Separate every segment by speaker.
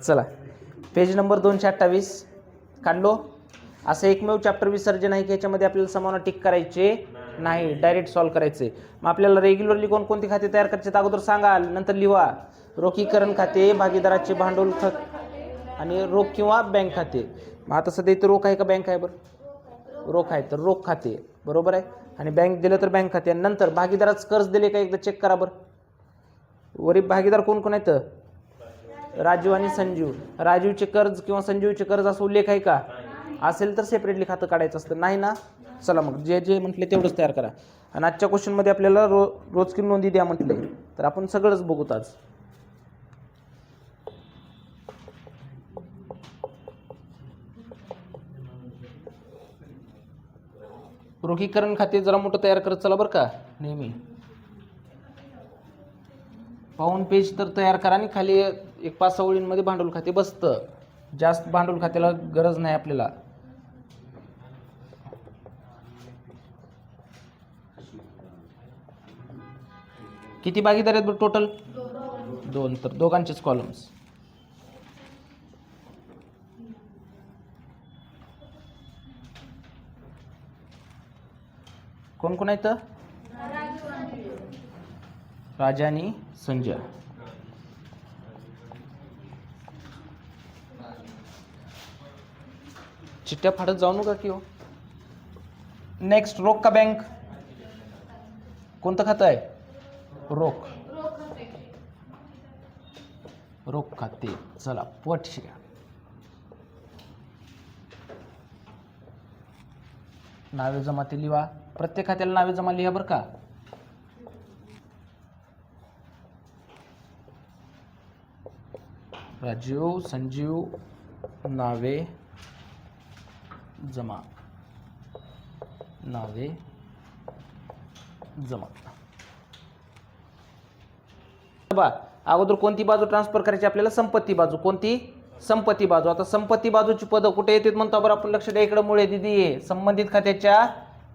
Speaker 1: चला page number 228 काढलो. असं एकमेव चॅप्टर विसर्जन आहे की याच्यामध्ये आपल्याला समाना टिक करायचे नाही, डायरेक्ट सॉल्व्ह करायचे. मग आपल्याला रेग्युलरली कोणकोणती खाते तयार करायचे अगोदर सांगाल, नंतर लिहा. रोखीकरण खाते, भागीदाराचे भांडवल खाते आणि रोख किंवा बँक खाते. मग आता सध्या इथं रोख आहे का बँक आहे? बरं रोख आहे तर रोख खाते बरोबर आहे, आणि बँक दिलं तर बँक खाते. आणि नंतर भागीदाराच कर्ज दिले का एकदा चेक करा बरं. वरील भागीदार कोण कोण आहेत? राजीव आणि संजीव. राजीवचे कर्ज किंवा संजीवचे कर्ज असं उल्लेख आहे का? असेल तर सेपरेटली खातं काढायचं असतं, नाही ना. चला मग जे जे म्हटले तेवढंच तयार करा. आणि आजच्या क्वेश्चनमध्ये आपल्याला रोजकी नोंदी द्या म्हटले, तर आपण सगळंच बघूत आज. रोखीकरण खाते जरा मोठं तयार करत चला बरं का नेहमी. पाऊण पेज तर तयार करा आणि खाली एक 5-6 ओळींमध्ये भांडवल खाते बसतं. जास्त भांडवल खात्याला गरज नाही आपल्याला. किती भागीदार आहेत बरं टोटल? 2. तर दोघांचेच कॉलम्स. कोण कोण आहेत? राजा आणि संजय. चिठ्ठ्या फाडत जाऊ नका की हो. नेक्स्ट रोख का बँक? कोणतं खातं आहे? रोख. रोख खाते. चला पट शिका. नावे जमा ते लिहा. प्रत्येक खात्याला नावे जमा लिहा बरं का. राजीव संजीव नावे जमा. नावे जमा. बा अगोदर कोणती बाजू ट्रान्सफर करायची आपल्याला? संपत्ती बाजू. कोणती? संपत्ती बाजू. आता संपत्ती बाजूची पदं कुठे येतात म्हणतो बरं आपण? लक्ष द्या इकडे. मुळे दिदी आहे संबंधित खात्याच्या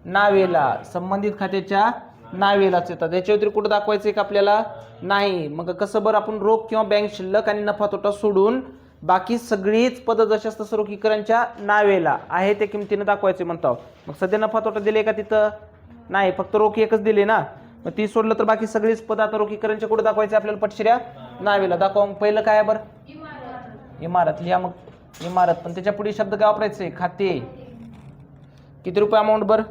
Speaker 1: नावेला. संबंधित खात्याच्या नावेलाच येतात. त्याच्या व्यतिरिक्त कुठं दाखवायचं का आपल्याला? नाही. मग कसं बरं आपण रोख किंवा बँक शिल्लक आणि नफा तोटा सोडून बाकी सगळीच पदं जशी असतात सर्व रोखीकरणच्या नावेला आहे त्या किमतीने दाखवायचे म्हणतो. मग सध्या नफा तोटा दिले का तिथं? नाही, फक्त रोख एकच दिले ना. मग ती सोडलं तर बाकी सगळीच पदं आता रोखीकरणच्या कुठे दाखवायचे आपल्याला? पटशिऱ्या नावेला. दाखवा. मग पहिलं काय आहे बरं? इमारत. लिहा मग इमारत. पण त्याच्या पुढे शब्द काय वापरायचे? खाते. किती रुपये अमाऊंट बरं?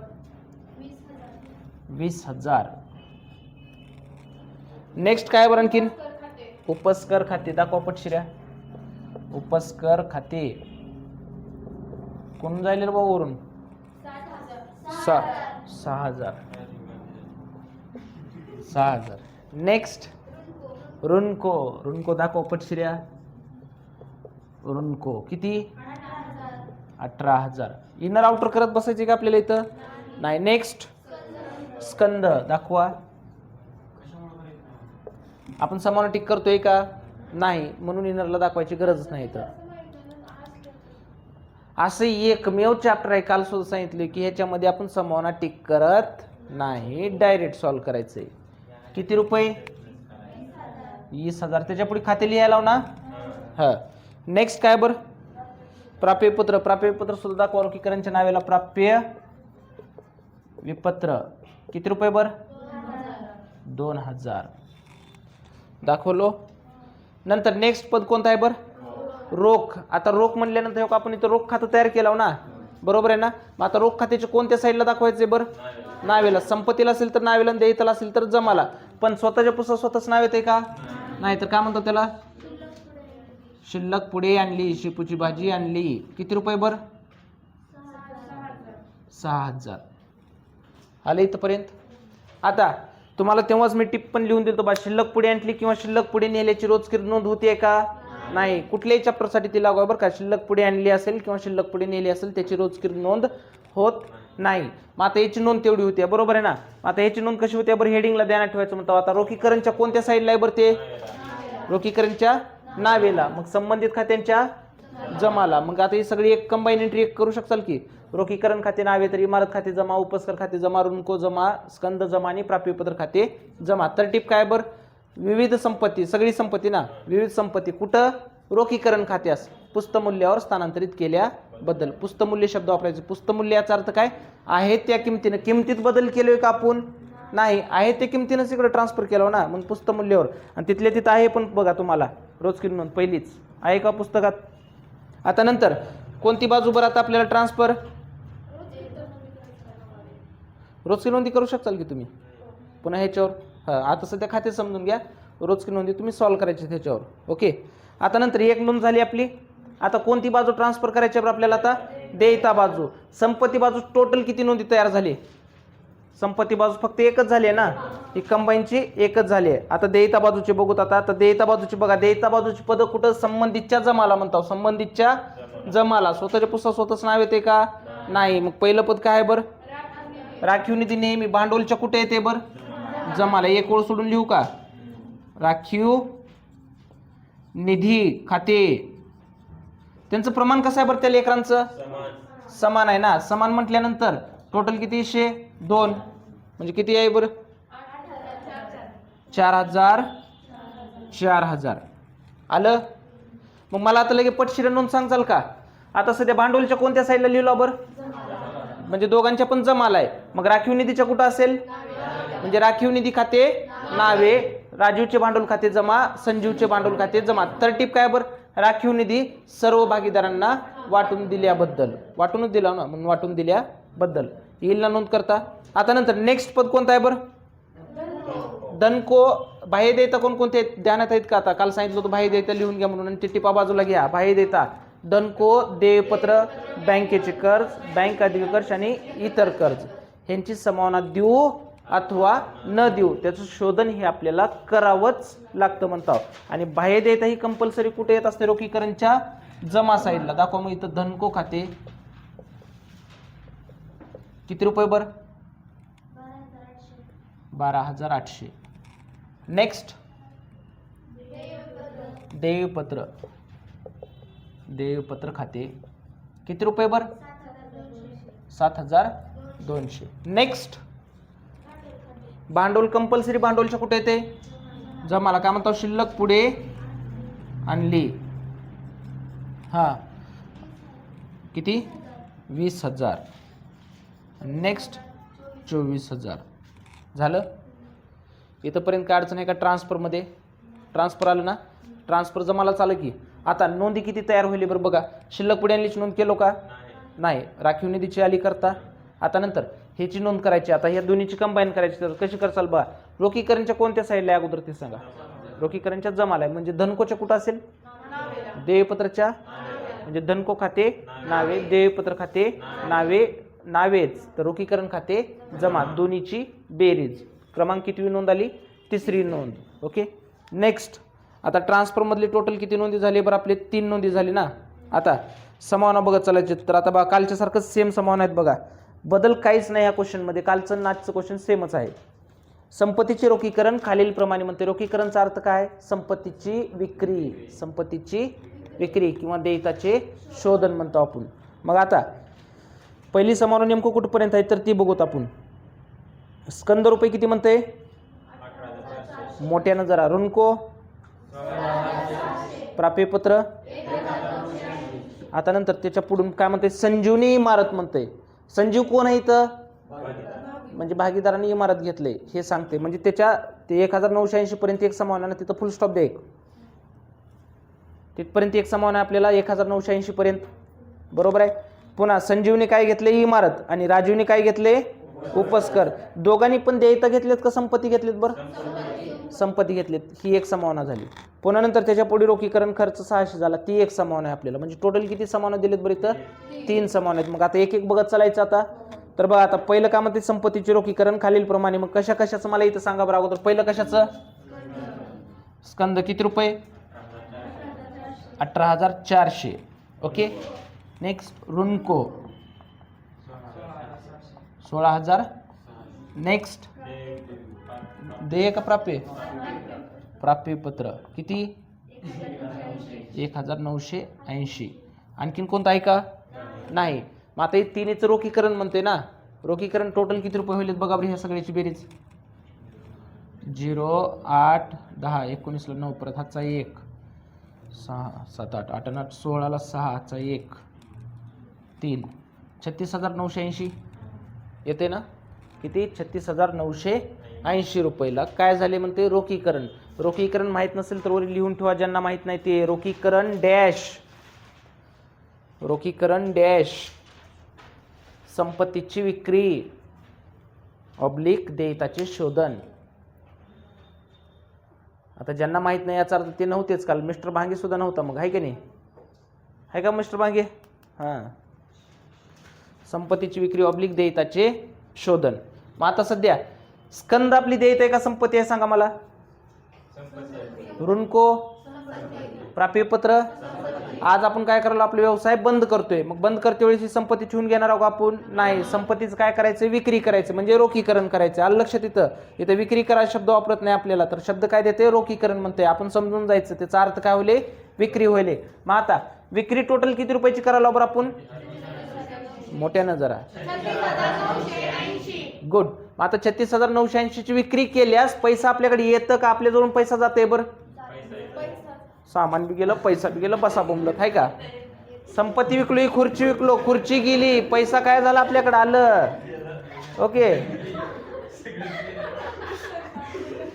Speaker 1: 20,000. नेक्स्ट काय बरं आणखीन? उपस्कर खाते. दाखवा पटशिऱ्या. उपस्कर खाते. कोण जाईल रे भाऊ वरून? 6,000. नेक्स्ट रुनको. रुनको दाखव पटशिऱ्या. रुनको किती? 18,000. इनर आउटर करत बसायचे का आपल्याला इथं? नाही. नेक्स्ट स्कंद दाखवा. आपण समान टिक करतोय का? नाही, म्हणून इनरला दाखवायची गरजच नाही इथं. असं एकमेव चॅप्टर आहे, काल सुद्धा सांगितले की ह्याच्यामध्ये आपण समाना टिक करत नाही, डायरेक्ट सॉल्व्ह करायचंय. किती रुपये? 20,000. त्याच्या पुढे खाते लिहायला ना. हा. नेक्स्ट काय बरं? प्राप्यपत्र. प्राप्यपत्र सुद्धा दाखवा. रोखीकरणच्या नावेला प्राप्य विपत्र. किती रुपये बरं? 2,000 दाखवलो. नंतर नेक्स्ट पद कोणतं आहे बरं? रोख. आता रोख म्हणल्यानंतर आपण इथं रोख खातं तयार केलं ना, बरोबर आहे ना. मग आता रोख खात्याचे कोणत्या साईडला दाखवायचे बरं? नावेला. संपत्तीला असेल तर नावेला, देयताला असेल तर जमाला. पण स्वतःच्या पुस्तक स्वतःच नाव येते का? नाही. तर काय म्हणतात त्याला? शिल्लक पुढे आणली. शेपूची भाजी आणली. किती रुपये बरं? 6,000. आले इथपर्यंत. आता तुम्हाला तेव्हाच मी टिप पण लिहून देतो बा. शिल्लक पुढे आणली किंवा शिल्लक पुढे नेल्याची रोजकी नोंद होतीये का? नाही. कुठल्याही चॅप्टरसाठी ती लागू आहे बरं का. शिल्लक पुढे आणली असेल किंवा शिल्लक पुढे नेली असेल त्याची रोजकी नोंद होत नाही. मग आता याची नोंद तेवढी होती बरोबर आहे ना. आता याची नोंद कशी होते बरं? हेडिंगला ध्यानात ठेवायचं म्हणतो. आता रोखीकरणच्या कोणत्या साईडला आहे बरं ते? रोखीकरणच्या नावेला. मग संबंधित खात्यांच्या जमाला. मग आता ही सगळी एक कंबाईन एंट्री एक करू शकाल की रोखीकरण खाते नावे तर इमारत खाते जमा, उपस्कर खाते जमा, रुनको जमा, स्कंद जमा आणि प्राप्यपत्र खाते जमा. तर टिप काय बरं? विविध संपत्ती. सगळी संपत्ती ना. विविध संपत्ती कुठं? रोखीकरण खात्यास पुस्तमूल्यावर स्थानांतरित केल्याबद्दल. पुस्तमूल्य शब्द वापरायचे. पुस्तमूल्य याचा अर्थ काय? आहे त्या किमतीनं. किमतीत बदल केलोय का आपण? नाही, आहे त्या किमतीनंच इकडे ट्रान्सफर केलं ना, मग पुस्तमूल्यावर. आणि तिथल्या तिथं आहे पण बघा तुम्हाला रोजकी नोंद पहिलीच आहे का पुस्तकात. आता नंतर कोणती बाजू बरं आता आपल्याला ट्रान्सफर? रोजकी नोंदी करू शकाल की तुम्ही पुन्हा ह्याच्यावर. हां, आता सध्या खाते समजून घ्या. रोजकी नोंदी तुम्ही सॉल्व्ह करायचे त्याच्यावर. ओके. आता नंतर एक नोंद झाली आपली. आता कोणती बाजू ट्रान्सफर करायची आपल्याला? आता देयता बाजू. संपत्ती बाजू टोटल किती नोंदी तयार झाली? संपत्ती बाजू फक्त एकच झाली आहे ना, ही कंबाईनची एकच झाली आहे. आता देयता बाजूची बघूत. आता देयता बाजूची बघा. देयता बाजूची पद कुठं? संबंधितच्या जमाला म्हणतो. संबंधितच्या जमाला. स्वतःच्या पुस्तकात स्वतःच नाव येते का? नाही. मग पहिलं पद काय आहे बरं? राखीव निधी नेहमी भांडवलच्या कुठे येते बरं? जमाला. एक ओळ सोडून लिहू का? राखीव निधी खाते. त्यांचं प्रमाण कसं आहे बरं त्या लेकरांचं? समान आहे ना. समान म्हटल्यानंतर टोटल किती? 2 म्हणजे किती आहे बरं? 4,000 आलं. मग मला आता लगे पटशिरा नोंद सांगाल का? आता सध्या भांडवलच्या कोणत्या साईडला लिहिलं बरं? म्हणजे दोघांच्या पण जमाला आहे. मग राखीव निधीच्या कुठं असेल? म्हणजे राखीव निधी खाते नावे, राजीवचे भांडवल खाते जमा, संजीवचे भांडवल खाते जमा. तरटीप काय बरं? राखीव निधी सर्व भागीदारांना वाटून दिल्याबद्दल. वाटूनच दिला ना, म्हणून वाटून दिल्याबद्दल येईल ना नोंद करता. आता नंतर नेक्स्ट पद कोणतं आहे बरं? धनको. बाह्य देयता कोणकोणते ध्यानात आहेत का? आता काल सांगितलं होतं बाह्य देयता लिहून घ्या म्हणून, आणि ते टिपा बाजूला घ्या. बाह्य देयता धनको, देयपत्र, बँकेचे कर्ज, बँक अधिक कर्ज आणि इतर कर्ज ह्यांची संभावना देऊ अथवा न देऊ त्याचं शोधन हे आपल्याला करावंच लागतं म्हणतो. आणि बाह्य देयता ही कंपल्सरी कुठे येत असते? रोखीकरणच्या जमा साईडला. दाखवा मग इथं. धनको खाते किती रुपये बरं? 12,800. नेक्स्ट देयपत्र. देयपत्र खाते किती रुपये बरं? 7,200. नेक्स्ट भांडवल. कंपल्सरी भांडवलच्या कुठे येते? जमाला. काय म्हणतो? शिल्लक पुढे आणली. हा किती? 20,000. नेक्स्ट 24,000 झालं. इथंपर्यंत काय अडचण आहे का? ट्रान्सफरमध्ये ट्रान्सफर आलं ना. ट्रान्सफर जमाला चालू की. आता नोंदी किती तयार होईल बरं बघा. शिल्लक पुढे आणलीची नोंद केलो का? नाही. राखीव निधीची आली करता. आता नंतर ह्याची नोंद करायची. आता ह्या दोन्हीची कंबाईन करायची. तर कशी करसाल बघा. रोखीकरणच्या कोणत्या साईडला आहे अगोदर ते सांगा. रोखीकरणच्या जमाला आहे. म्हणजे धनकोच्या कुठं असेल? देयपत्रच्या. म्हणजे धनको खाते नावे, देयपत्र खाते नावे, नावेच तर रोखीकरण खाते जमा, दोन्हीची बेरीज. क्रमांक कितवी नोंद आली? 3री नोंद. ओके. नेक्स्ट आता ट्रान्सफर मधली टोटल किती नोंदी झाली बरं? आपले 3 नोंदी झाली ना. आता समावना बघत चालायचे. तर आता बघा कालच्या सारखंच सेम समावना आहेत बघा. बदल काहीच नाही या क्वेश्चनमध्ये. कालचं नाचचं क्वेश्चन सेमच आहे. संपत्तीचे रोखीकरण खालीलप्रमाणे म्हणते. रोखीकरणचा अर्थ काय? संपत्तीची विक्री. संपत्तीची विक्री किंवा देयताचे शोधन म्हणतो आपण. मग आता पहिली समावना नेमकं कुठपर्यंत आहे तर ती बघूत आपण. स्कंद रुपये किती म्हणते? मोठ्यानं जरा. ऋणको प्राप्यपत्र. आता नंतर त्याच्या पुढून काय म्हणते? संजीवनी इमारत म्हणते. संजीव कोण आहे इथं? म्हणजे भागीदारांनी इमारत घेतले हे सांगते. म्हणजे त्याच्या ते 1980 पर्यंत एक समावना ना, तिथं फुल स्टॉप द्या. एक तिथपर्यंत एक समावना आपल्याला 1980 पर्यंत. बरोबर आहे. पुन्हा संजीवने काय घेतले? इमारत. आणि राजीवने काय घेतले? उपस्कर. दोघांनी पण देयता घेतलेत का संपत्ती घेतलेत बरं? संपत्ती घेतलेत. ही एक समावना झाली. पुन्हा नंतर त्याच्या पुढे रोखीकरण खर्च 600 झाला. ती एक समावना आहे आपल्याला. म्हणजे टोटल किती समावना दिलेत बरं इथं? 3 समावना आहेत. मग आता एक एक बघत चालायचं. आता तर बघा आता पहिलं काय म्हणते? संपत्तीचे रोखीकरण खालीलप्रमाणे. मग कशा कशाचं मला इथं सांगा बरं अगोदर. पहिलं कशाचं? स्कंद किती रुपये? 18,400. ओके. नेक्स्ट ऋणको 16,000. नेक्स्ट देय का प्राप्य? प्राप्यपत्र किती? 1,980. आणखीन कोणतं आहे का? नाही. मग आता हे तिन्हीचं रोखीकरण म्हणते ना. रोखीकरण टोटल किती रुपये होईल बघा बरं ह्या सगळ्याची बेरीज. 0, 8, 10, 19ला 9 परत हातचा 1, 6 7 8 8 8 16ला 6 चा 1 3 36,980 येते ना. किती? 36,980 रुपयाला काय झाले म्हणते रोखीकरण. रोखीकरण माहीत नसेल तर वर लिहून ठेवा ज्यांना माहीत नाही ते. रोखीकरण डॅश, रोखीकरण डॅश संपत्तीची विक्री ऑब्लिक देयताचे शोधन. आता ज्यांना माहित नाही याचा अर्थ ते नव्हतेच काल. मिस्टर भांगे सुद्धा नव्हता मग, आहे की नाही? आहे का मिस्टर भांगे? हां, संपत्तीची विक्री ऑब्लिक देयताचे शोधन. मग आता सध्या स्कंद आपली देयत आहे का संपत्ती आहे सांगा मला? ऋणको प्राप्यपत्र. आज आपण काय करायला आपला व्यवसाय बंद करतोय. मग बंद करते वेळेस ही संपत्ती ठेवून घेणार आहोत आपण? नाही. संपत्तीचं काय करायचं? विक्री करायचं, म्हणजे रोखीकरण करायचं. आलं लक्षात? इथं विक्री करा शब्द वापरत नाही आपल्याला, तर शब्द काय देते? रोखीकरण म्हणते. आपण समजून जायचं त्याचा अर्थ काय होईल? विक्री होईल. मग आता विक्री टोटल किती रुपयाची करायला बरं आपण? मोठ्यानं जरा. गुड. मग आता 36,980 ची विक्री केल्यास पैसा आपल्याकडे येतं का आपल्याजवळून पैसा जाते? बरं, सामान बी गेलं, पैसा बी गेलं, बसा बोंबलत, आहे का? संपत्ती विकली, खुर्ची विकलो, खुर्ची गेली, पैसा काय झाला आपल्याकडे? आलं. ओके.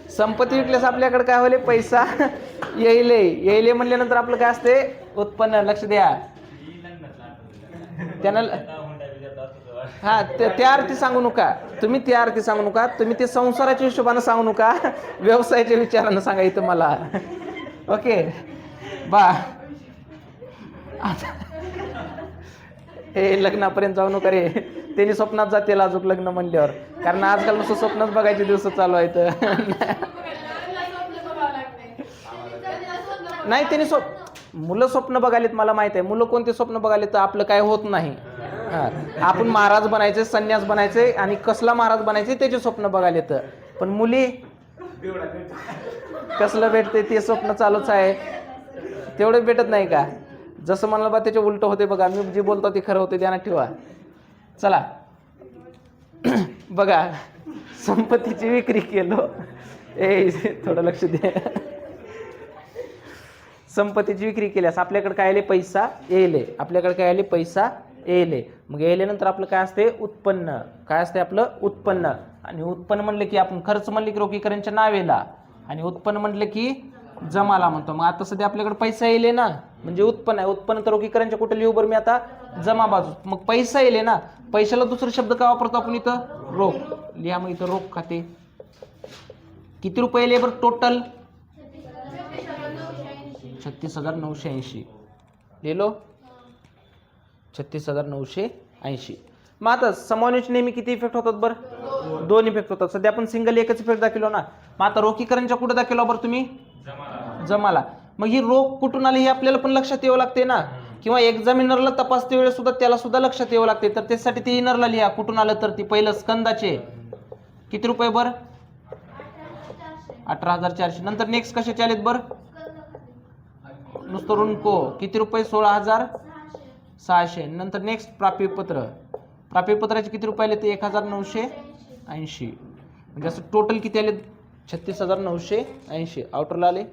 Speaker 1: संपत्ती विकल्यास आपल्याकडे काय होईल? पैसा येईले. येईले म्हणल्यानंतर आपलं काय असते? उत्पन्न. लक्ष द्या. त्यांना हा त्या अर्थी सांगू नका तुम्ही, त्या अर्थी सांगू नका तुम्ही, ते संसाराच्या हिशोबाने सांगू नका, व्यवसायाच्या विचारानं सांगा इथं मला. ओके बा. आता हे लग्नापर्यंत जाऊ नका रे, त्यांनी स्वप्नात जातील अजून लग्न म्हणल्यावर, कारण आजकाल नुसतं स्वप्नच बघायचे दिवस चालू आहेत. नाही, त्यांनी मुलं स्वप्न बघालेत, मला माहित आहे. मुलं कोणते स्वप्न बघाले तर आपलं काय होत नाही. आपण महाराज बनायचे, संन्यास बनायचे, आणि कसला महाराज बनायचे त्याचे स्वप्न बघाले तर. पण मुली कसलं भेटते ते स्वप्न चालूच आहे. तेवढे भेटत नाही का? जसं म्हणलं बा त्याचे उलट होते बघा. मी जे बोलतो ते खरं होते, ध्यानात ठेवा. चला बघा, संपत्तीची विक्री केलो. थोडं लक्ष दे. संपत्तीची विक्री केल्यास आपल्याकडे काय आले? पैसा येले. आपल्याकडे काय आले? पैसा येले. मग येल्यानंतर आपलं काय असते? उत्पन्न. काय असते आपलं? उत्पन्न. आणि उत्पन्न म्हणलं की आपण खर्च म्हणले की रोखीकरणच्या नावेला, आणि उत्पन्न म्हटलं की जमाला म्हणतो. मग आता सध्या आपल्याकडे पैसा येले ना, म्हणजे उत्पन्न आहे. उत्पन्न तर रोखीकरणच्या कुठे लिहू बरं मी आता? जमा बाजू. मग पैसा येले ना, पैशाला दुसरा शब्द काय वापरतो आपण इथं? रोख. लिहा मग इथं रोख खाते. किती रुपये येले बरं टोटल? 36,980 लिहिलो. 36,980. मग आता समावेश नेहमी किती इफेक्ट होतात बरं? दोन इफेक्ट होतात. सध्या आपण सिंगल एकच इफेक्ट दाखवलो ना. मग आता रोखीकरणच्या कुठे दाखवला बरं तुम्ही? जमाला. मग ही रोख कुठून आली हे आपल्याला पण लक्षात यावं लागते ना, किंवा एक्झामिनरला तपासते वेळेस सुद्धा त्याला सुद्धा लक्षात यावं लागते. तर त्यासाठी ते इनरला लिहा कुठून आलं तर. ती पहिलं स्कंदाचे किती रुपये बरं? 18,400. नंतर नेक्स्ट कशाचे आलेत बरं? नुसतं ऋणको किती रुपये? 16,600. नंतर नेक्स्ट प्राप्यपत्र. प्राप्यपत्राचे किती रुपये आले? ते 1,980. म्हणजे असं टोटल किती आले? 36,980 आउटरला आले.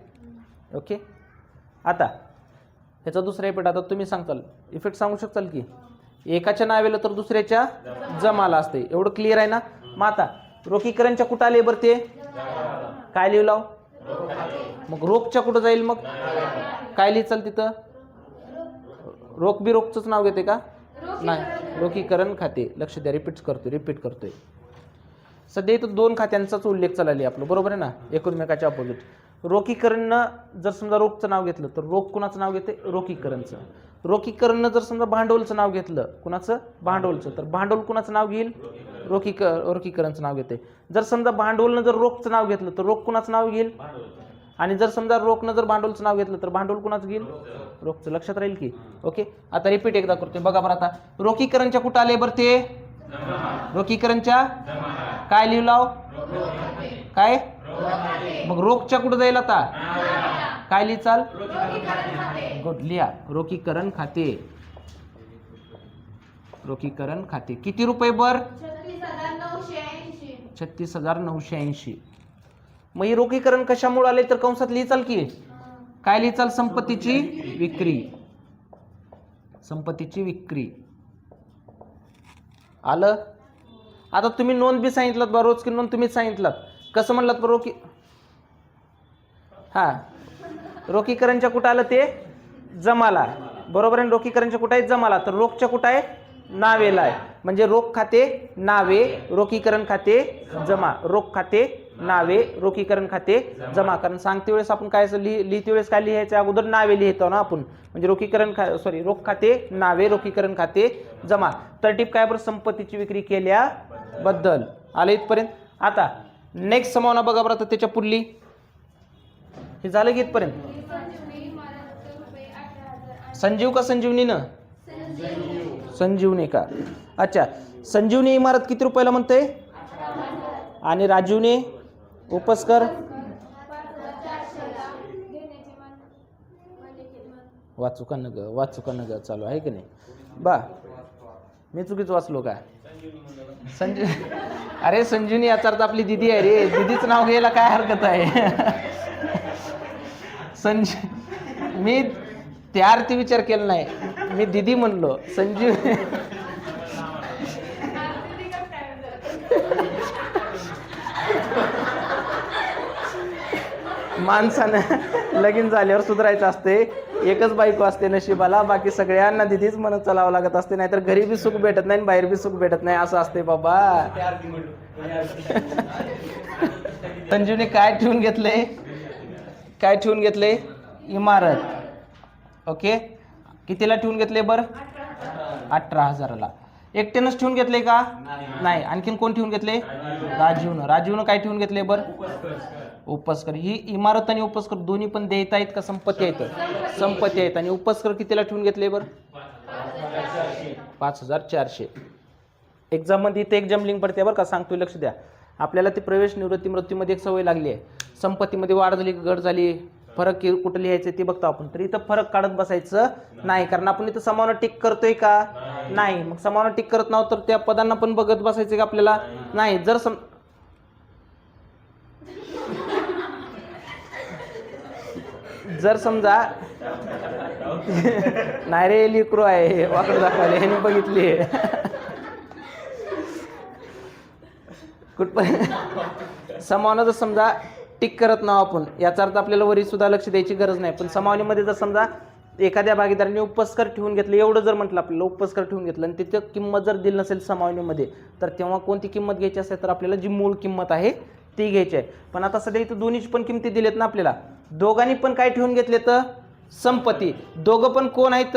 Speaker 1: ओके. आता ह्याचा दुसरा इफेक्ट आता तुम्ही सांगताल, इफेक्ट सांगू शकताल की एकाच्या नावेला तर दुसऱ्याच्या जमाला असते. एवढं क्लिअर आहे ना? मग आता रोखीकरणच्या कुठं आले बरं? ते काय लिहू लाव? मग रोखच्या कुठं जाईल? मग काय लिहिचाल तिथं? रोख बी रोखचंच नाव घेते का? नाही, रोखीकरण खाते. लक्ष द्या, रिपीट करतोय. सध्या इथं दोन खात्यांचाच उल्लेख चालले आपलं, बरोबर आहे ना, एकमेकाच्या अपोजिट. रोखीकरणनं जर समजा रोखचं नाव घेतलं तर रोख कुणाचं नाव घेते? रोखीकरणचं. रोखीकरणनं जर समजा भांडवलचं नाव घेतलं, कुणाचं? भांडवलचं. तर भांडवल कुणाचं नाव घेईल? रोखीकरणचं नाव घेते. जर समजा भांडवलनं जर रोखचं नाव घेतलं तर रोख कुणाचं नाव घेईल? आणि जर समजा रोखनं जर भांडवलचं नाव घेतलं तर भांडवल कुणाचं घेईल? रोखचं. लक्षात राहील की? ओके. आता रिपीट एकदा करतोय बघा बरं. आता रोखीकरणच्या कुठं आले बरं? ते रोखीकरणच्या काय लिहू लाव? काय? मग रोखच्या कुठं जाईल आता? काय लिहिचाल? गुड. लिहा रोखीकरण खाते. रोखीकरण खाते किती रुपये बर? 36,980. मग हे रोखीकरण कशामुळे आले तर कंसात लिहिचाल की काय लिहिचाल? संपत्तीची विक्री. संपत्तीची विक्री. आलं? आता तुम्ही नोंद बी सांगितलं बा, रोज की नोंद तुम्हीच सांगितलं. कसं म्हणलात बा? रोखी, हा, रोखीकरणच्या कुठं आलं ते? जमाला. बरोबर आहे. रोखीकरणच्या कुठं आहे? जमाला. तर रोखच्या कुठं आहे? नावेला आहे. म्हणजे रोख खाते नावे, रोखीकरण खाते जमा. रोख खाते नावे, रोखीकरण खाते जमा. कारण सांगते वेळेस आपण काय लिहिते वेळेस काय लिहायचं? अगोदर नावे लिहितो ना आपण. म्हणजे रोखीकरण रोख खाते नावे, रोखीकरण खाते जमा. तरटीप काय बरं? संपत्तीची विक्री केल्याबद्दल. आलं इथपर्यंत? आता नेक्स्ट संभावना बघा बरं. आता त्याच्या पुढली हे झालं की इथपर्यंत? संजीव का संजीवनीनं? संजीवनी का? अच्छा. संजीवनी इमारत किती रुपयाला म्हणते? आणि राजीवने उपस्कर वाचू का नग, वाचू का नग चालू आहे की नाही बा? मी चुकीच वाचलो का? संजीव, अरे संजीवनी याचा अर्थ आपली दिदी आहे रे. दिदीचं नाव घ्यायला काय हरकत आहे? मी त्या अर्थी विचार केला नाही, मी दिदी म्हणलो. संजीव माणसानं लगीन झाल्यावर सुधारायचं असते. एकच बायको असते नशिबाला, बाकी सगळ्यांना दिदीच म्हणत चालावं लागत असते. नाहीतर घरी बी सुख भेटत नाही, बाहेर बी सुख भेटत नाही. असं असते बाबा. संजीवने काय ठेवून घेतले? काय ठेवून घेतले? इमारत. ओके. कितीला ठेवून घेतले बरं? 18,000ला. एकट्यानंच ठेवून घेतले का? नाही. आणखीन कोण ठेवून घेतले? राजीवनं. राजीवनं काय ठेवून घेतले बरं? उपस्कर. ही इमारत आणि उपस्कर दोन्ही पण देयता आहेत का संपत्ती आहेत? संपत्ती आहेत. आणि उपस्कर कितीला ठेवून घेतले बरं? 5,400. एक्झाम मध्ये इथे एक जमलिंग पडते बरं का, सांगतोय लक्ष द्या. आपल्याला ती प्रवेश निवृत्ती मृत्यूमध्ये एक सवय लागली आहे. संपत्तीमध्ये वाढ झाली घट झाली, फरक कुठं लिहायचं ते बघतो आपण. तर इथं फरक काढत बसायचं नाही, कारण आपण इथं समावना टिक करतोय का? नाही. मग समावना टिक करत नाव तर त्या पदांना पण बघत बसायचं का आपल्याला? नाही. जर समजा नाही रे लिक्रो आहे वाकड दाखवायला ह्याने बघितली कुठपर्यंत समावना जर समजा टिक करत नाव आपण, याचा अर्थ आपल्याला वरी सुद्धा लक्ष द्यायची गरज नाही. पण समावनीमध्ये जर समजा एखाद्या भागीदाराने उपस्कर ठेवून घेतलं, एवढं जर म्हटलं आपल्याला उपस्कर ठेवून घेतलं आणि तिथं किंमत जर दिली नसेल समावनीमध्ये, तर तेव्हा कोणती किंमत घ्यायची असेल तर आपल्याला जी मूळ किंमत आहे ती घ्यायची आहे. पण आता सध्या इथं दोन्हीची पण किमती दिलेत ना आपल्याला. दोघांनी पण काय ठेवून घेतले तर संपत्ती. दोघं पण कोण आहेत?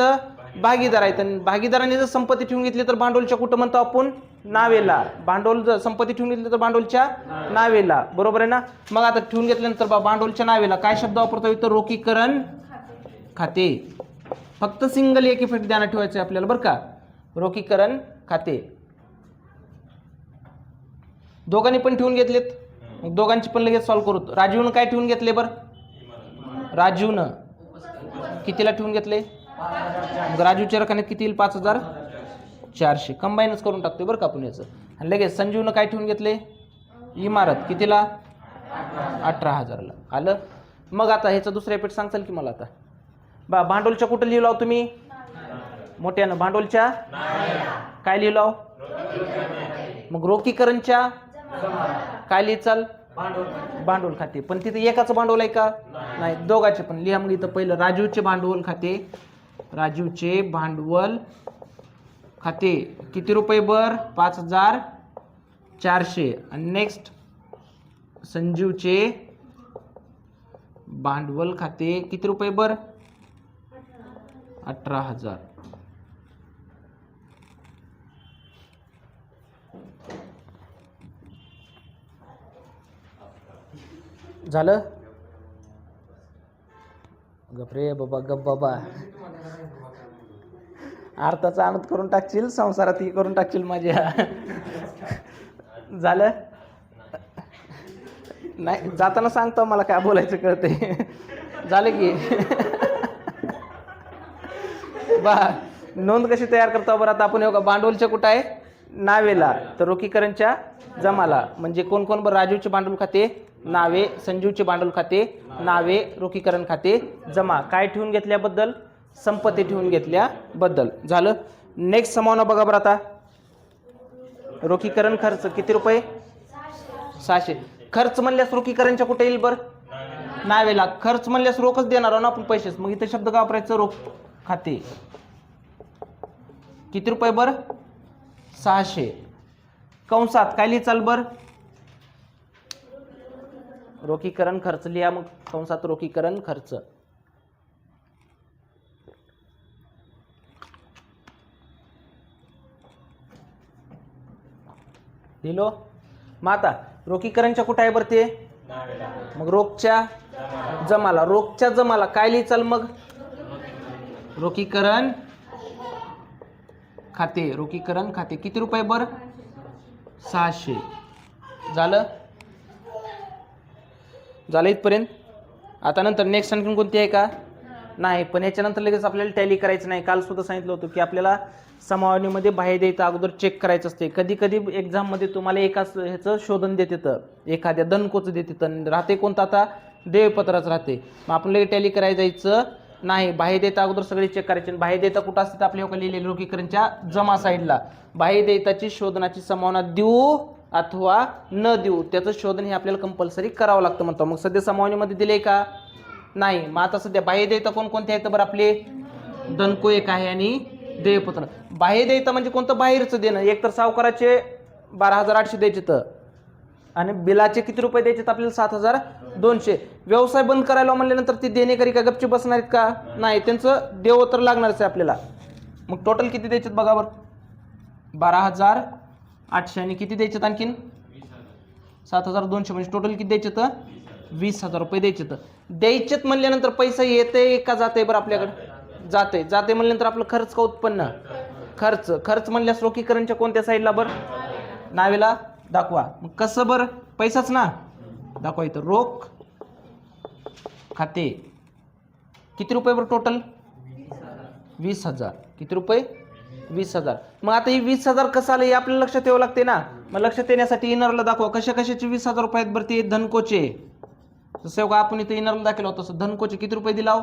Speaker 1: भागीदार आहेत. आणि भागीदारांनी जर संपत्ती ठेवून घेतली तर भांडवलच्या कुठं म्हणतो आपण? नावेला. भांडवल जर संपत्ती ठेवून घेतली तर भांडवलच्या नावेला. बरोबर आहे ना? मग आता ठेवून घेतल्यानंतर भांडवलच्या नावेला काय शब्द वापरतो इथं? रोखीकरण खाते. फक्त सिंगल एक इफेक्ट ध्यानात ठेवायचं आपल्याला बरं का. रोखीकरण खाते. दोघांनी पण ठेवून घेतलेत, दोघांची पण लगेच सॉल्व्ह करू. राजीवनं काय ठेवून घेतले बरं? राजीवनं कितीला ठेवून घेतले? राजूच्या रकमेत किती येईल? 5,400. कंबाईनच करून टाकतोय बरं का आपण याचं. आणि लगेच संजीवनं काय ठेवून घेतले? इमारत. कितीला? 18,000ला. आलं? मग आता ह्याचा दुसरा इफेक्ट सांगचाल की मला आता? भांडवलच्या कुठं लिहिलाव तुम्ही? मोठ्यानं. भांडवलच्या काय लिहिलाव? मग रोखीकरणच्या काय लिहिचाल? भांडवल खाते. पण तिथे एकाचं भांडवल आहे का? नाही. दोघांचे पण लिहा. मग इथं पहिलं राजीवचे भांडवल खाते. राजीवचे भांडवल खाते किती रुपये बर? 5,400. आणि नेक्स्ट संजीवचे भांडवल खाते किती रुपये बर? 18,000. झालं? गप रे बाबा, गप बाबा. अर्थाचा आनंद करून टाकशील, संसारात ही करून टाकशील माझ्या. झालं? नाही, जाताना सांगतो मला काय बोलायचं कळते. झालं की बा नोंद कशी तयार करतो बरं आता आपण? हो का, भांडवलच्या कुठं आहे? नावेला. तर रोखीकरणच्या जमाला. म्हणजे कोण कोण बरं? राजीवचे भांडवल खाते नावे, संजीवचे भांडवल खाते नावे, रोखीकरण खाते जमा. काय ठेवून घेतल्याबद्दल? संपत्ती ठेवून घेतल्याबद्दल. झालं. नेक्स्ट समावना बघा बरं आता. रोखीकरण खर्च किती रुपये? 600. खर्च म्हणल्यास रोखीकरणच्या कुठे येईल बरं? नावेला. खर्च म्हणल्यास रोखच देणार आहोत ना आपण पैसेच. मग इथे शब्द काय वापरायचं? रोख खाते. किती रुपये बरं? 600. कंसात काय लिहिचाल बरं? रोखीकरण खर्च लिहा. मग कंसात रोखीकरण खर्च. लिहिलो. मग आता रोखीकरणच्या कुठे आहे बरं ते? मग रोखच्या जमाला. रोखच्या जमाला काय लिहिचाल मग? रोखीकरण खाते. रोखीकरण खाते किती रुपये बरं? 600. झालं. झालं इथपर्यंत. आता नंतर नेक्स्ट आणखी कोणती आहे का? नाही. पण याच्यानंतर लगेच आपल्याला टॅली करायचं नाही. काल सुद्धा सांगितलं होतं की आपल्याला समावनीमध्ये बाह्य देयता अगोदर चेक करायचं असते. कधी कधी एक्झाममध्ये तुम्हाला एकाच ह्याचं शोधन देते, एखाद्या दणकोचं देते, राहते कोणतं आता? देयपत्राच राहते. मग आपण लगेच टॅली करायला जायचं नाही. बाह्य देयता अगोदर सगळे चेक करायचे. बाह्य देयता कुठं असते? आपल्या लिहिलेले रोखीकरणच्या जमा साईडला. बाह्य देयताची शोधनाची संभावना देऊ अथवा न देऊ त्याचं शोधन हे आपल्याला कंपल्सरी करावं लागतं म्हणतो. मग सध्या समावनीमध्ये दिले का? नाही. मग आता सध्या बाह्य देयता कोणकोणते आहेत बरं आपले? दणको एक आहे आणि देयपत्र. बाह्य देयता म्हणजे कोणतं? बाहेरचं देणं. एक तर सावकाराचे 12,800 द्यायचे तर, आणि बिलाचे किती रुपये द्यायचे? आपल्याला 7,200. व्यवसाय बंद करायला म्हणल्यानंतर ती देणेकरी का गपची बसणार आहेत का? नाही. त्यांचं देव तर लागणारच आहे आपल्याला. मग टोटल किती द्यायचे बघा बरं? 12,800 आणि किती द्यायचे आणखीन? 7,200. म्हणजे टोटल किती द्यायचे तर? 20,000 रुपये द्यायचे. तर द्यायचेत म्हणल्यानंतर पैसा येते का जाते बरं? आपल्याकडे जाते. जाते म्हणल्यानंतर आपलं खर्च का उत्पन्न? खर्च. खर्च म्हणल्यास रोखीकरणच्या कोणत्या साईडला बरं? नावेला दाखवा. मग कसं बरं? पैसाच ना. दाखवा इथं. रोख खाते किती रुपये बरं टोटल? 20,000. किती रुपये? 20,000. मग आता ही 20,000 कसं आलं हे आपल्याला लक्षात ठेवावं लागते ना. मग लक्षात येण्यासाठी इनरला दाखवा. कशा कशाचे 20,000 रुपये आहेत बरं? ते धनकोचे. जसं का आपण इथं इनरला दाखवलं होतं तसं धनकोचे किती रुपये दिलाव?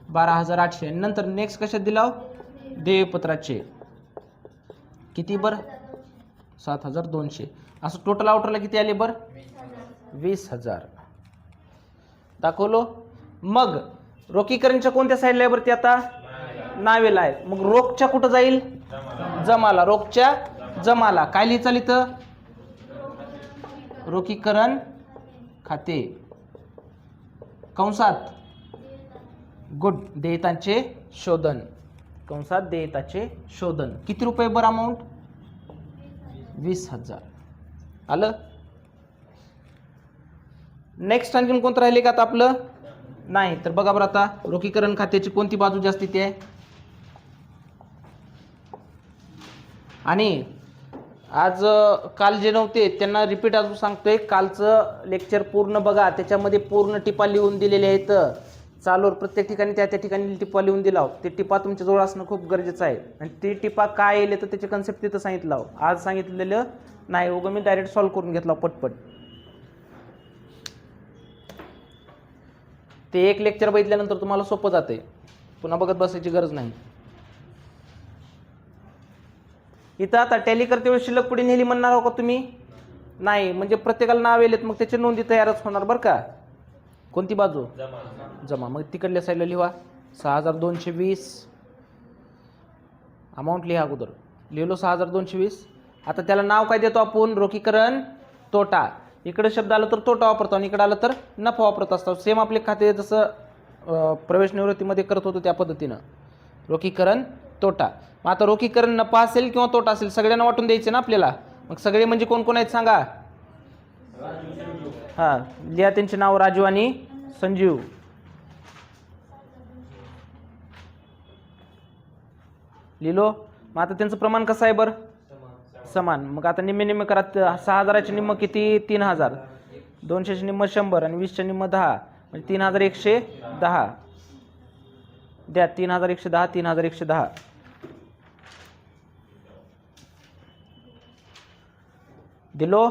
Speaker 1: 12,800. नंतर नेक्स्ट कशात दिलाव? देयपत्राचे किती बरं? 7,200. असं टोटल आउटरला किती आले बरं? 20,000 दाखवलो. मग रोखीकरणच्या कोणत्या साईडला आहे बरं? ते आता नावेला आहे. मग रोखच्या कुठं जाईल? जमाला. रोखच्या जमाला काय लिहिचाल इथं? रोखीकरण खाते कंसात गुड देयतांचे शोधन. कंसात देयताचे शोधन किती रुपये बरं? अमाऊंट 20,000. आलं. नेक्स्ट आणखीन कोणतं राहिले का आता आपलं? नाही. तर बघा बरं आता रोखीकरण खात्याची कोणती बाजू जास्त ती आहे? आणि आज काल जे नव्हते त्यांना रिपीट अजून सांगतोय. कालचं लेक्चर पूर्ण बघा. त्याच्यामध्ये पूर्ण टिपा लिहून दिलेल्या आहेत. चालूवर प्रत्येक ठिकाणी त्या ठिकाणी टिपा लिहून दिला. ते टिपा तुमच्याजवळ असणं खूप गरजेचं आहे. आणि ती टिपा काय येईल तर त्याचे कन्सेप्ट तिथं सांगितलं. आज सांगितलेलं नाही. उगं मी डायरेक्ट सॉल्व्ह करून घेतला पटपट. ते एक लेक्चर बघितल्यानंतर तुम्हाला सोपं जाते. पुन्हा बघत बसायची गरज नाही. इथं आता टॅली करते वेळेस शिल्लक पुढे नेली म्हणणार हो का तुम्ही? नाही. म्हणजे प्रत्येकाला नाव येलेत मग त्याची नोंदी तयारच होणार बरं का. कोणती बाजू? जमा. मग तिकडल्या साईडला लिहा 6,220. अमाऊंट लिहा अगोदर. लिहिलो 6,220. आता त्याला नाव काय देतो आपण? रोखीकरण तोटा. इकडे शब्द आला तर तोटा वापरतो आणि इकडे आलं तर नफा वापरत असतो. सेम आपले खाते जसं प्रवेश निवृत्तीमध्ये करत होतो त्या पद्धतीनं. रोखीकरण तोटा. मग आता रोखीकरण नफा असेल किंवा तोटा असेल सगळ्यांना वाटून द्यायचे ना आपल्याला. मग सगळे म्हणजे कोण कोण आहेत सांगा? हां लिहा त्यांचे नाव. राजू आणि संजीव. लिहिलो. मग आता त्यांचं प्रमाण कसं आहे बरं? समान. मग आता निम्मे निम्मे करा. 6,000चे निम्म किती? 3,000. 200चे निम्म 100 आणि 20चे निम्म 10 म्हणजे 3,110. द्या 3,110. 3,110 दिलो.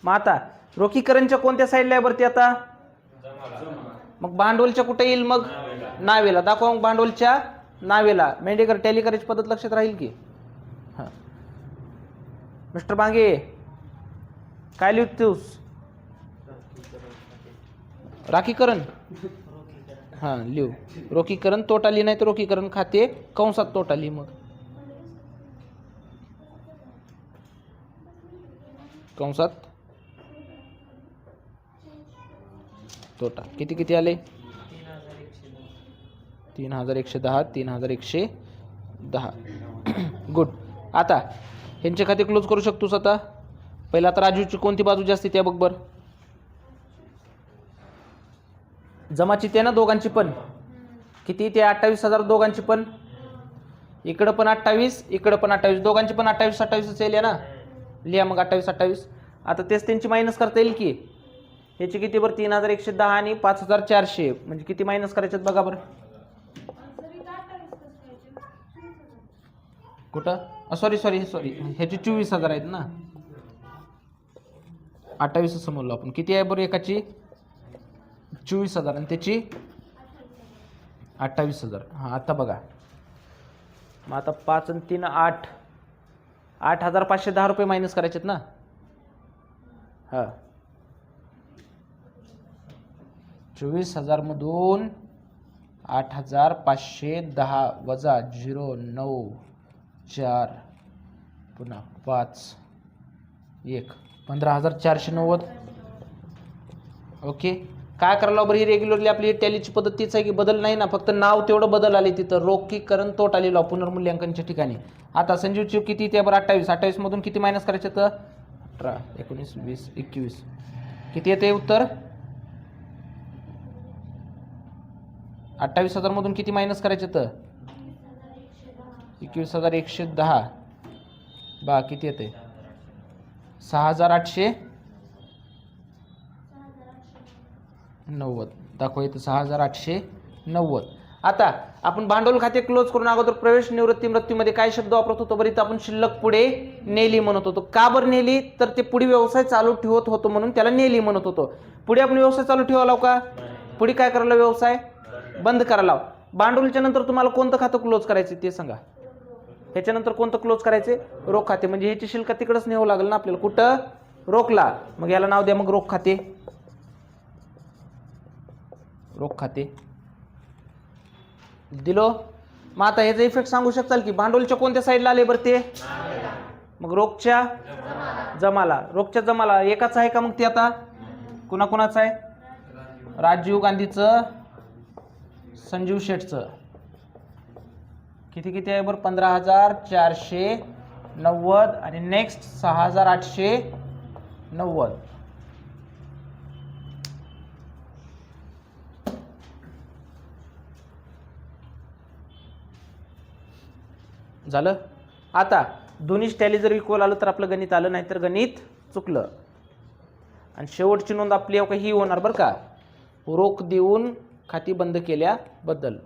Speaker 1: मग आता रोखीकरणच्या कोणत्या साईडला आहे बरं ती आता? मग भांडवलच्या कुठे येईल मग? नावेला. दाखवा मग भांडवलच्या नावेला. मेंढेकर टॅली करायची पद्धत लक्षात राहील की? हां मिस्टर बांगे काय लिहितोस? राखीकरण. हां लिहू. रोखीकरण तोटा लिहि, नाही तर रोखीकरण खाते कंसात तोटा लिहि. मग कंसात तोटा. किती किती आले? 3110 3110. गुड. आता ह्यांचे खाते क्लोज करू शकतोस. आता पहिला आता राजूची कोणती बाजू जास्ती त्या बघ बर. जमाची ते ना दोघांची पण किती? ते 28,000 दोघांची पण. इकडं पण 28 इकडं पण 28, दोघांची पण 28 28 येईल ना. लिहा मग 28 28. आता तेच त्यांची मायनस करता येईल की. ह्याची किती बरं? 3110 आणि 5400 म्हणजे किती मायनस करायच्यात बघा बरं. कुठं? सॉरी ह्याची 24,000 आहेत ना. 28 समजलो आपण. किती आहे बरं एकाची? 24,000 आणि त्याची 28,000. हां आता बघा मग आता 5 आणि 3 8 8,510 रुपये मायनस करायचेत ना. हां 24,000 मधून 8,510 वजा 0,9,4 पुन्हा 5 1 15,490. ओके. काय करायला बरं? ही रेग्युलरली आपली टॅलीची पद्धत तीच आहे की? बदल नाही ना, फक्त नाव तेवढं बदल आले तिथं. रोखीकरण तोटा लिहिला पुनर्मूल्यांकनच्या ठिकाणी. आता संजीवची किती ते बरं? 28 28 मधून किती मायनस करायचे? तर 18 19 20 21 किती येते उत्तर? 28,000 मधून किती मायनस करायचे? तर 21,110. बा किती येते? 6,890. दाखवा इथं 6,890. आता आपण भांडवल खाते क्लोज करून अगोदर प्रवेश निवृत्ती मृत्यूमध्ये काय शब्द वापरत होतो बरं? इथं आपण शिल्लक पुढे नेली म्हणत होतो. का बरं नेली? तर ते पुढे व्यवसाय चालू ठेवत होतो म्हणून त्याला नेली म्हणत होतो. पुढे आपण व्यवसाय चालू ठेवायला का? पुढे काय करायला? व्यवसाय बंद करायला. भांडवलच्या नंतर तुम्हाला कोणतं खातं क्लोज करायचे ते सांगा. ह्याच्यानंतर कोणतं क्लोज करायचे? रोख खाते. म्हणजे ह्याची शिल्लक तिकडेच न्यावं लागेल ना आपल्याला. कुठं? रोखला. मग याला नाव द्या मग रोख खाते. रोख खाते दिलो. मग आता ह्याचा इफेक्ट सांगू शकाल की भांडवलच्या कोणत्या साईडला आले बरं ते? मग रोखच्या जमाला. रोखच्या जमाला एकाच आहे का मग ते? आता कुणाकुणाचं आहे? राजीव गांधीचं, संजीव शेठचं. किती किती आहे बरं? 15,490 आणि नेक्स्ट 6,890. झालं. आता दोन्ही टॅली जर इक्वल आलं तर आपलं गणित आलं, नाही तर गणित चुकलं. आणि शेवटची नोंद आपली ही होणार बरं का, रोख देऊन खाती बंद केल्याबद्दल.